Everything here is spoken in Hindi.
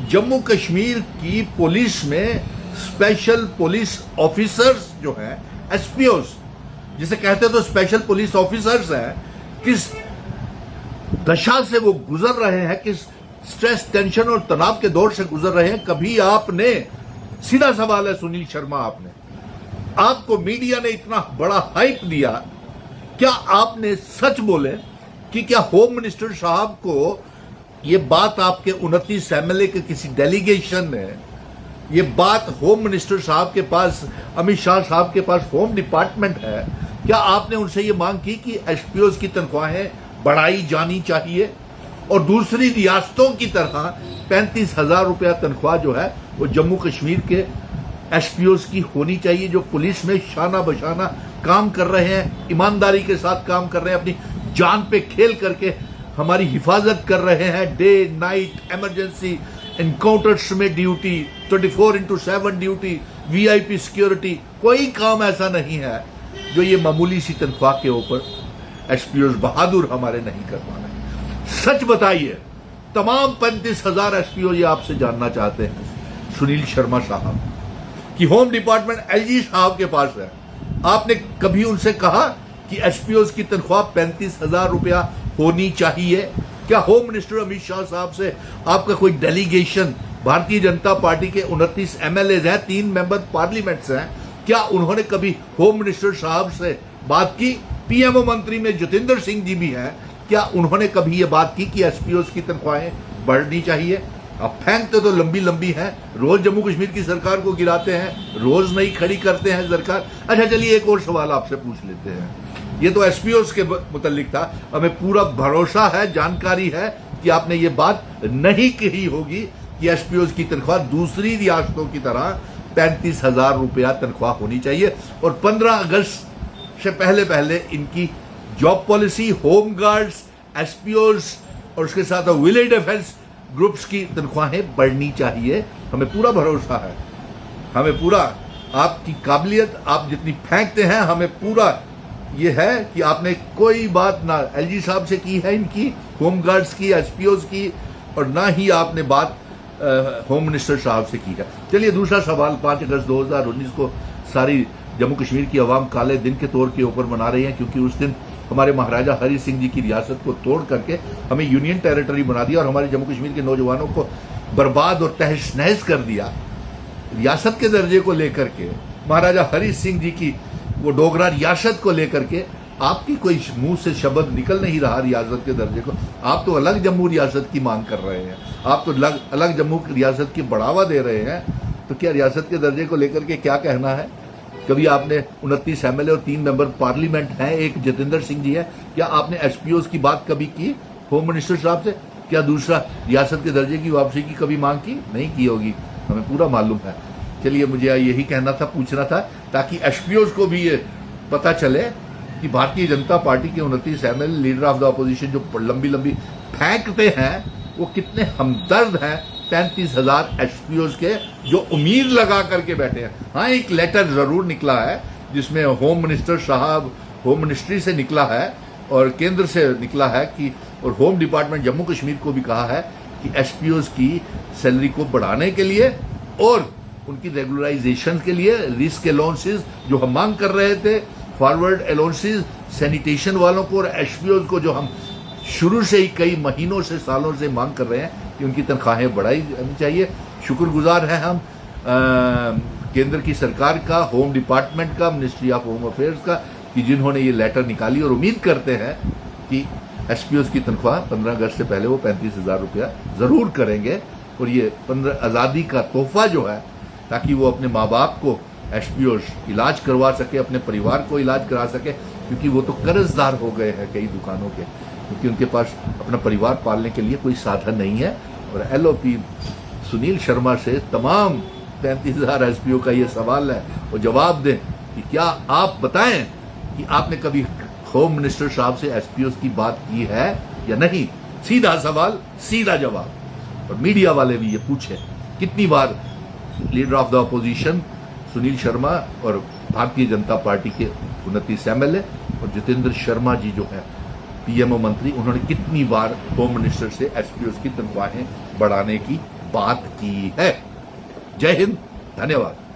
जम्मू कश्मीर की पुलिस में स्पेशल पुलिस ऑफिसर्स जो हैं, एसपीओस जिसे कहते हैं, तो स्पेशल पुलिस ऑफिसर्स हैं, किस दशा से वो गुजर रहे हैं, किस स्ट्रेस, टेंशन और तनाव के दौर से गुजर रहे हैं। कभी आपने, सीधा सवाल है सुनील शर्मा, आपको मीडिया ने इतना बड़ा हाइप दिया, क्या आपने सच बोले कि क्या होम मिनिस्टर साहब को ये बात, आपके 29 एमएलए के किसी डेलीगेशन ने ये बात होम मिनिस्टर साहब के पास, अमित शाह साहब के पास होम डिपार्टमेंट है, क्या आपने उनसे ये मांग की कि एसपीओस की तनख्वाहें बढ़ाई जानी चाहिए और दूसरी रियासतों की तरह 35,000 रुपया तनख्वाह जो है वो जम्मू कश्मीर के एसपीओस की होनी चाहिए, जो पुलिस में शाना बशाना काम कर रहे हैं, ईमानदारी के साथ काम कर रहे हैं, अपनी जान पे खेल करके हमारी हिफाजत कर रहे हैं, डे नाइट इमरजेंसी एनकाउंटर्स में ड्यूटी, 24/7 ड्यूटी, वीआईपी सिक्योरिटी, कोई काम ऐसा नहीं है जो ये मामूली सी तनख्वाह के ऊपर एसपीओस बहादुर हमारे नहीं कर पा रहे। सच बताइए, तमाम 35,000 एसपीओ ये आपसे जानना चाहते हैं सुनील शर्मा साहब कि होम डिपार्टमेंट एलजी साहब के पास है, आपने कभी उनसे कहा कि एसपीओस की तनख्वाह 35,000 रुपया होनी चाहिए? क्या होम मिनिस्टर अमित शाह साहब से आपका कोई डेलीगेशन, भारतीय जनता पार्टी के 29 एमएलए हैं, 3 मेंबर पार्लियामेंट्स हैं, क्या उन्होंने कभी होम मिनिस्टर साहब से बात की? पीएमओ मंत्री में जितेंद्र सिंह जी भी हैं, क्या उन्होंने कभी ये बात की कि एसपीओस की तनख्वाहें बढ़नी चाहिए? अब फेंकते तो लंबी लंबी हैं, रोज जम्मू कश्मीर की सरकार को गिराते हैं, रोज नई खड़ी करते हैं सरकार। अच्छा चलिए, एक और सवाल आपसे पूछ लेते हैं, ये तो एसपीओस के मुतालिक था, हमें पूरा भरोसा है, जानकारी है कि आपने ये बात नहीं कही होगी कि एसपीओस की तनख्वाह दूसरी रियासतों की तरह 35,000 रुपया तनख्वाह होनी चाहिए और 15 अगस्त से पहले पहले इनकी जॉब पॉलिसी, होम गार्ड्स, एसपीओस और उसके साथ विलेज डिफेंस ग्रुप्स की तनख्वाहें बढ़नी चाहिए। हमें पूरा भरोसा है, हमें पूरा आपकी काबिलियत, आप जितनी फेंकते हैं, हमें पूरा ये है कि आपने कोई बात ना एलजी साहब से की है इनकी, होम गार्ड्स की, एसपीओस की, और ना ही आपने बात होम मिनिस्टर साहब से की है। चलिए दूसरा सवाल, 5 अगस्त 2019 को सारी जम्मू कश्मीर की आवाम काले दिन के तौर के ऊपर मना रही है, क्योंकि उस दिन हमारे महाराजा हरि सिंह जी की रियासत को तोड़ करके हमें यूनियन टेरिटरी बना दिया और हमारे जम्मू कश्मीर के नौजवानों को बर्बाद और तहस नहस कर दिया। रियासत के दर्जे को लेकर के, महाराजा हरि सिंह जी की वो डोगरा रियासत को लेकर के आपकी कोई मुंह से शब्द निकल नहीं रहा रियासत के दर्जे को। आप तो अलग जम्मू रियासत की मांग कर रहे हैं, आप तो अलग जम्मू रियासत की बढ़ावा दे रहे हैं। तो क्या रियासत के दर्जे को लेकर के क्या कहना है? कभी आपने 29 एमएलए और 3 मेंबर पार्लियामेंट हैं, एक जितेंद्र सिंह जी है, क्या आपने एसपीओस की बात कभी की होम मिनिस्टर साहब से? क्या दूसरा रियासत के दर्जे की वापसी की कभी मांग की? नहीं की होगी, हमें पूरा मालूम है। चलिए, मुझे यही कहना था, पूछना था, ताकि एसपीओस को भी ये पता चले कि भारतीय जनता पार्टी के 29 MLA, leader of the opposition, जो लंबी लंबी फेंकते हैं, वो कितने हमदर्द हैं 35,000 एसपीओस के, जो उम्मीद लगा करके बैठे हैं। हाँ, एक लेटर जरूर निकला है जिसमें होम मिनिस्टर साहब, होम मिनिस्ट्री से निकला है और केंद्र से निकला है कि, और होम डिपार्टमेंट जम्मू कश्मीर को भी कहा है कि एसपीओस की सैलरी को बढ़ाने के लिए और उनकी रेगुलराइजेशन के लिए रिस्क अलाउंसेस जो हम मांग कर रहे थे, फॉरवर्ड अलाउंसेस सैनिटेशन वालों को और एसपीओस को, जो हम शुरू से ही कई महीनों से, सालों से मांग कर रहे हैं कि उनकी तनख्वाहें बढ़ाई जानी चाहिए। शुक्रगुजार हैं हम केंद्र की सरकार का, होम डिपार्टमेंट का, मिनिस्ट्री ऑफ होम अफेयर्स का, कि जिन्होंने ये लेटर निकाली, और उम्मीद करते हैं कि एसपीओस की तनख्वाह 15 अगस्त से पहले वो 35,000 रुपया जरूर करेंगे और ये 15 आज़ादी का तोहफा जो है, ताकि वो अपने माँ बाप को एसपीओस इलाज करवा सके, अपने परिवार को इलाज करा सके, क्योंकि वो तो कर्जदार हो गए हैं कई दुकानों के, क्योंकि उनके पास अपना परिवार पालने के लिए कोई साधन नहीं है। और एलओपी सुनील शर्मा से तमाम 35,000 एसपीओ का ये सवाल है, वो जवाब दें कि क्या आप बताएं कि आपने कभी होम मिनिस्टर साहब से एसपीओ की बात की है या नहीं? सीधा सवाल, सीधा जवाब। और मीडिया वाले भी ये पूछे कितनी बार leader of the opposition Sunil Sharma और भारतीय जनता पार्टी के 29 एमएलए और जितेंद्र शर्मा जी जो है पीएमओ मंत्री, उन्होंने कितनी बार होम मिनिस्टर से एसपीओ की तनख्वाहें बढ़ाने की बात की है। जय हिंद, धन्यवाद।